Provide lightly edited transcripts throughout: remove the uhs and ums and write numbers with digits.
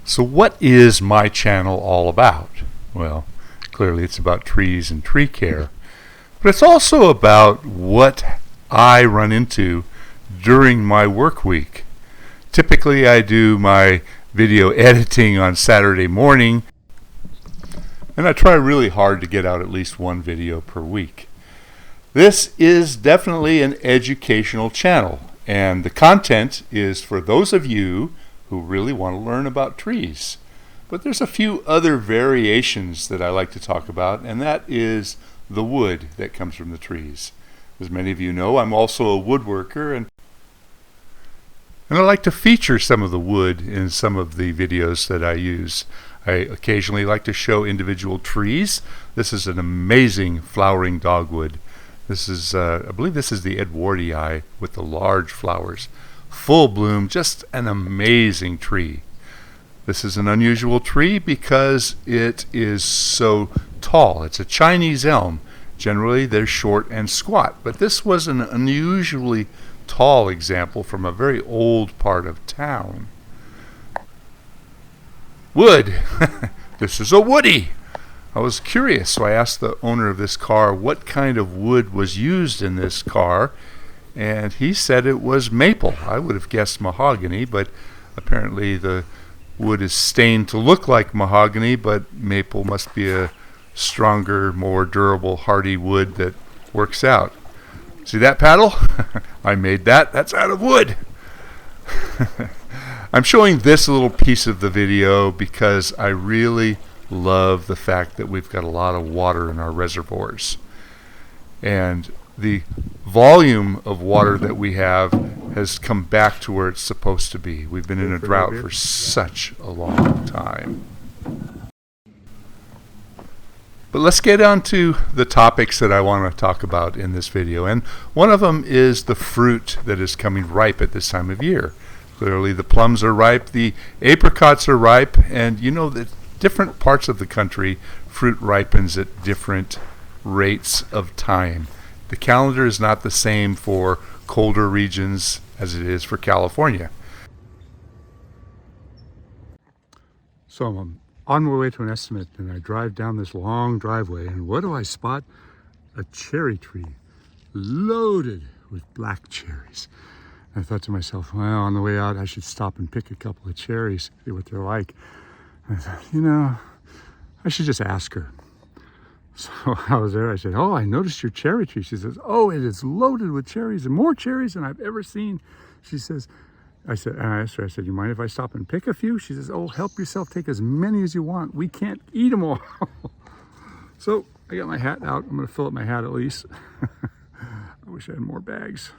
So what is my channel all about? Well, clearly it's about trees and tree care, but it's also about what I run into during my work week. Typically I do my video editing on Saturday morning, and I try really hard to get out at least one video per week. This is definitely an educational channel, and the content is for those of you who really want to learn about trees. But there's a few other variations that I like to talk about, and that is the wood that comes from the trees. As many of you know, I'm also a woodworker, and I like to feature some of the wood in some of the videos that I use. I occasionally like to show individual trees. This is an amazing flowering dogwood. This is, I believe this is the Edwardii with the large flowers. Full bloom, just an amazing tree. This is an unusual tree because it is so tall. It's a Chinese elm. Generally they're short and squat, but this was an unusually tall example from a very old part of town. Wood. This is a woody. I was curious, so I asked the owner of this car what kind of wood was used in this car, and he said it was maple. I would have guessed mahogany, but apparently the wood is stained to look like mahogany, but maple must be a stronger, more durable, hardy wood that works out. See that paddle? I made that. That's out of wood. I'm showing this little piece of the video because I really love the fact that we've got a lot of water in our reservoirs. And the volume of water that we have has come back to where it's supposed to be. We've been in a drought for such a long time. But let's get on to the topics that I want to talk about in this video. And one of them is the fruit that is coming ripe at this time of year. Clearly the plums are ripe, the apricots are ripe, and you know that different parts of the country fruit ripens at different rates of time. The calendar is not the same for colder regions as it is for California. So I'm on my way to an estimate, and I drive down this long driveway, and what do I spot? A cherry tree loaded with black cherries. I thought to myself, well, on the way out I should stop and pick a couple of cherries, see what they're like. I thought, you know, I should just ask her. So I was there, I said, oh, I noticed your cherry tree. She says, oh, it is loaded with cherries, and more cherries than I've ever seen. She says, I asked her, I said, you mind if I stop and pick a few? She says, oh, help yourself, take as many as you want. We can't eat them all. So I got my hat out. I'm gonna fill up my hat at least. I wish I had more bags.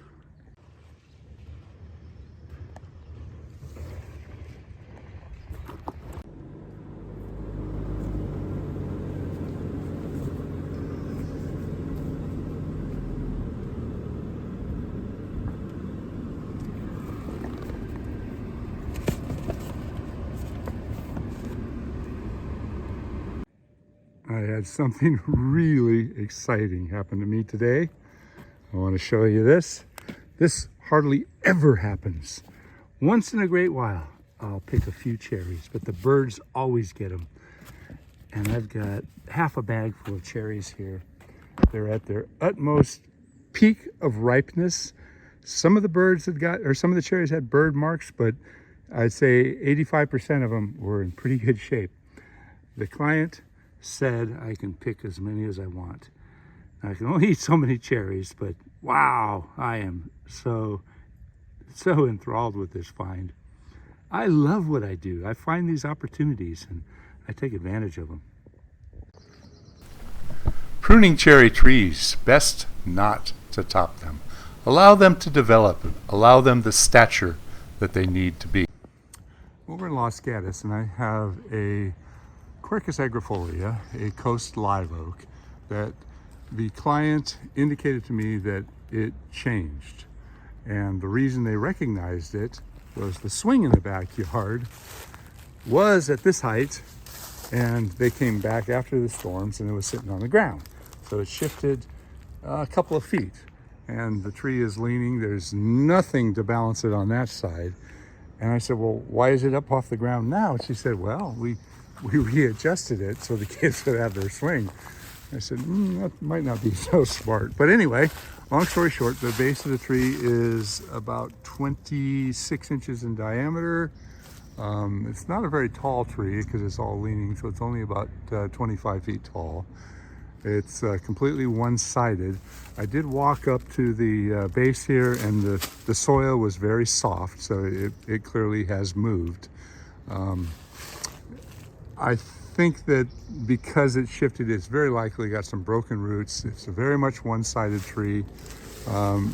I had something really exciting happen to me today. I want to show you this. This hardly ever happens. Once in a great while, I'll pick a few cherries, but the birds always get them. And I've got half a bag full of cherries here. They're at their utmost peak of ripeness. Some of the birds had got, or some of the cherries had bird marks, but I'd say 85% of them were in pretty good shape. The client said I can pick as many as I want. I can only eat so many cherries, but wow, I am so enthralled with this find. I love what I do. I find these opportunities and I take advantage of them. Pruning cherry trees, best not to top them. Allow them to develop, allow them the stature that they need to be. Over in Los Gatos, and I have a Quercus agrifolia, a coast live oak, that the client indicated to me that it changed. And the reason they recognized it was the swing in the backyard was at this height, and they came back after the storms and it was sitting on the ground. So it shifted a couple of feet, and the tree is leaning. There's nothing to balance it on that side. And I said, well, why is it up off the ground now? And she said, well, we readjusted it so the kids would have their swing. I said, that might not be so smart. But anyway, long story short, the base of the tree is about 26 inches in diameter. It's not a very tall tree because it's all leaning, so it's only about 25 feet tall. It's completely one-sided. I did walk up to the base here, and the soil was very soft, so it clearly has moved. I think that because it shifted, it's very likely got some broken roots. It's a very much one-sided tree.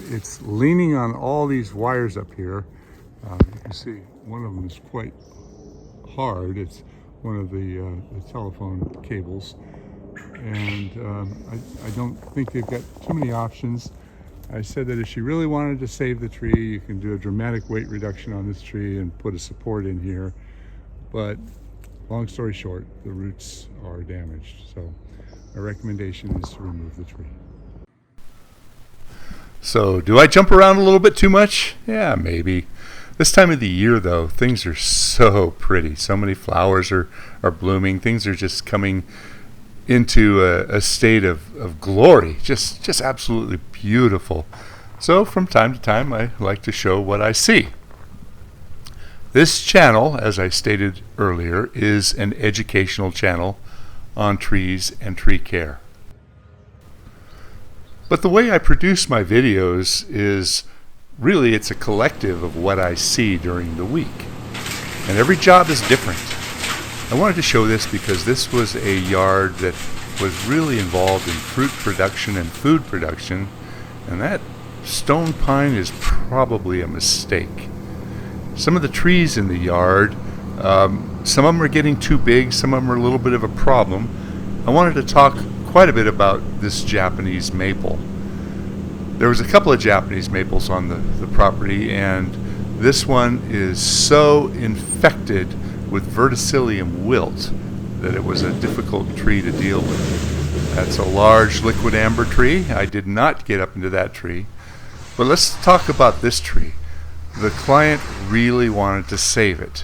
It's leaning on all these wires up here. You can see one of them is quite hard. It's one of the telephone cables. And I don't think they've got too many options. I said that if she really wanted to save the tree, you can do a dramatic weight reduction on this tree and put a support in here. But long story short, the roots are damaged. So my recommendation is to remove the tree. So do I jump around a little bit too much? Yeah, maybe. This time of the year, though, things are so pretty. So many flowers are blooming. Things are just coming into a state of glory. Just absolutely beautiful. So from time to time, I like to show what I see. This channel, as I stated earlier, is an educational channel on trees and tree care. But the way I produce my videos is really it's a collective of what I see during the week. And every job is different. I wanted to show this because this was a yard that was really involved in fruit production and food production, and that stone pine is probably a mistake. Some of the trees in the yard, some of them are getting too big, some of them are a little bit of a problem. I wanted to talk quite a bit about this Japanese maple. There was a couple of Japanese maples on the property, and this one is so infected with verticillium wilt that it was a difficult tree to deal with. That's a large liquid amber tree. I did not get up into that tree. But let's talk about this tree. The client really wanted to save it.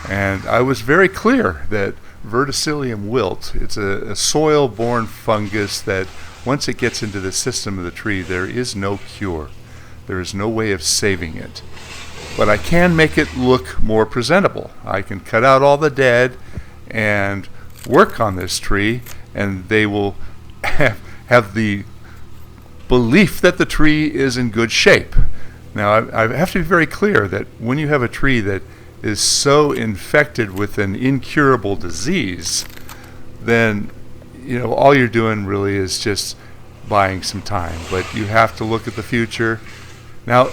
And I was very clear that verticillium wilt, it's a soil-borne fungus that once it gets into the system of the tree, there is no cure. There is no way of saving it. But I can make it look more presentable. I can cut out all the dead and work on this tree, and they will have the belief that the tree is in good shape. Now, I have to be very clear that when you have a tree that is so infected with an incurable disease, then all you're doing really is just buying some time. But you have to look at the future. Now,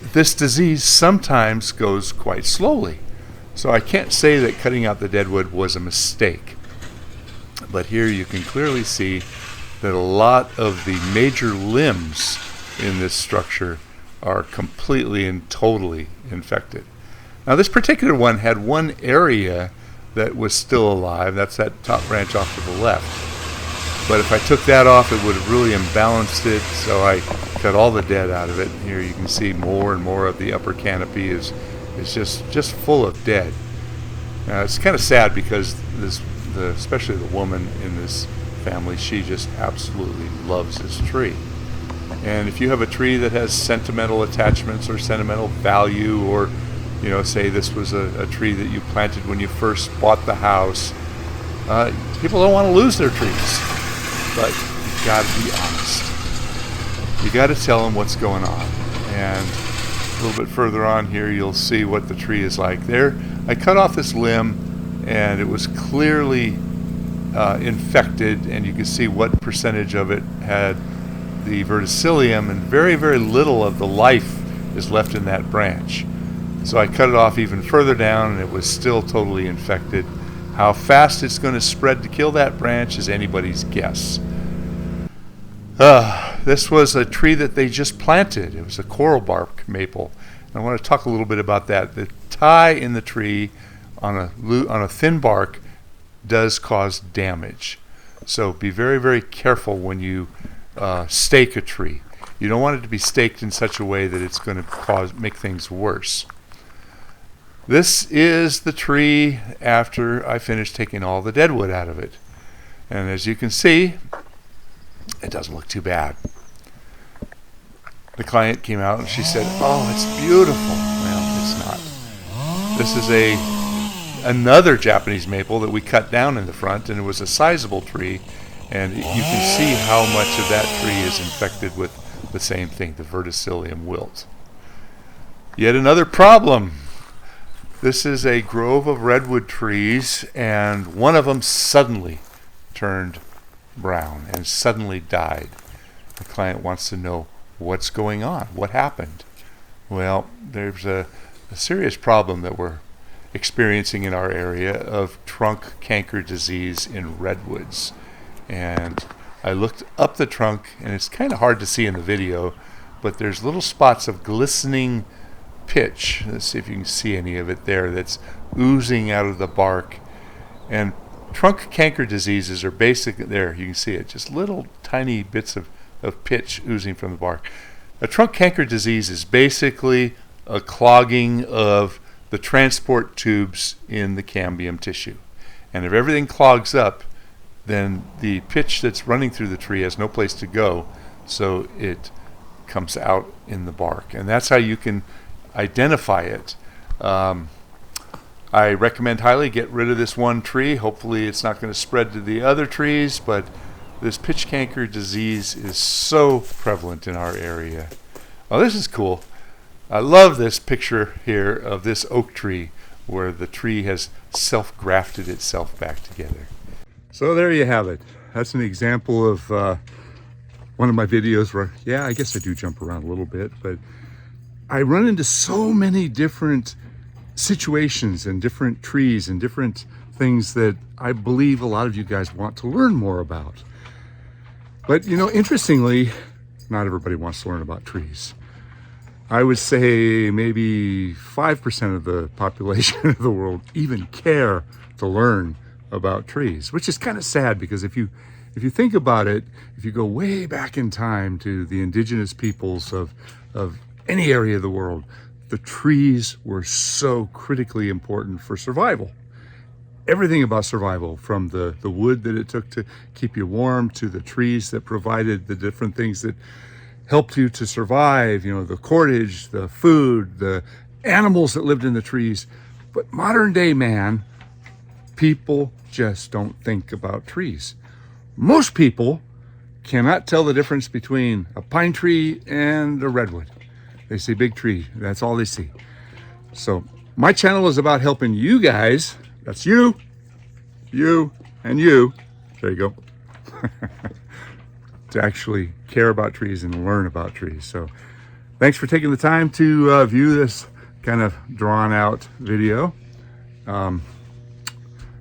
this disease sometimes goes quite slowly. So I can't say that cutting out the deadwood was a mistake. But here you can clearly see that a lot of the major limbs in this structure are completely and totally infected. Now this particular one had one area that was still alive. That's that top branch off to the left. But if I took that off, it would have really imbalanced it, so I cut all the dead out of it. Here you can see more and more of the upper canopy is just full of dead. Now it's kind of sad because especially the woman in this family, she just absolutely loves this tree. And if you have a tree that has sentimental attachments or sentimental value, or say this was a tree that you planted when you first bought the house, people don't want to lose their trees. But you've got to be honest. You got to tell them what's going on. And a little bit further on here, you'll see what the tree is like. There, I cut off this limb, and it was clearly infected, and you can see what percentage of it had the verticillium, and very, very little of the life is left in that branch. So I cut it off even further down, and it was still totally infected. How fast it's going to spread to kill that branch is anybody's guess. This was a tree that they just planted. It was a coral bark maple. And I want to talk a little bit about that. The tie in the tree on a thin bark does cause damage. So be very, very careful when you stake a tree. You don't want it to be staked in such a way that it's going to make things worse. This is the tree after I finished taking all the dead wood out of it. And as you can see, it doesn't look too bad. The client came out and she said, "Oh, it's beautiful." Well, it's not. This is another Japanese maple that we cut down in the front, and it was a sizable tree, and you can see how much of that tree is infected with the same thing, the verticillium wilt. Yet another problem. This is a grove of redwood trees, and one of them suddenly turned brown and suddenly died. The client wants to know what's going on, what happened. Well, there's a serious problem that we're experiencing in our area of trunk canker disease in redwoods. And I looked up the trunk, and it's kind of hard to see in the video, but there's little spots of glistening pitch. Let's see if you can see any of it there that's oozing out of the bark. And trunk canker diseases are basically, there you can see it, just little tiny bits of pitch oozing from the bark. A trunk canker disease is basically a clogging of the transport tubes in the cambium tissue. And if everything clogs up, then the pitch that's running through the tree has no place to go, so it comes out in the bark. And that's how you can identify it. I recommend highly get rid of this one tree. Hopefully it's not going to spread to the other trees, but this pitch canker disease is so prevalent in our area. Oh, this is cool. I love this picture here of this oak tree where the tree has self-grafted itself back together. So there you have it. That's an example of one of my videos where, yeah, I guess I do jump around a little bit, but I run into so many different situations and different trees and different things that I believe a lot of you guys want to learn more about. But, you know, interestingly, not everybody wants to learn about trees. I would say maybe 5% of the population of the world even care to learn about trees, which is kind of sad, because if you think about it, if you go way back in time to the indigenous peoples of any area of the world, the trees were so critically important for survival. Everything about survival, from the wood that it took to keep you warm, to the trees that provided the different things that helped you to survive, you know, the cordage, the food, the animals that lived in the trees. But modern day man, people just don't think about trees. Most people cannot tell the difference between a pine tree and a redwood. They see big tree, that's all they see. So my channel is about helping you guys, that's you, and you, there you go, to actually care about trees and learn about trees. So thanks for taking the time to view this kind of drawn out video.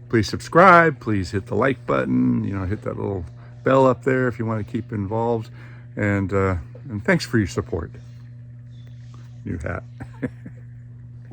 Please subscribe, please hit the like button, you know, hit that little bell up there if you want to keep involved, and thanks for your support. New hat.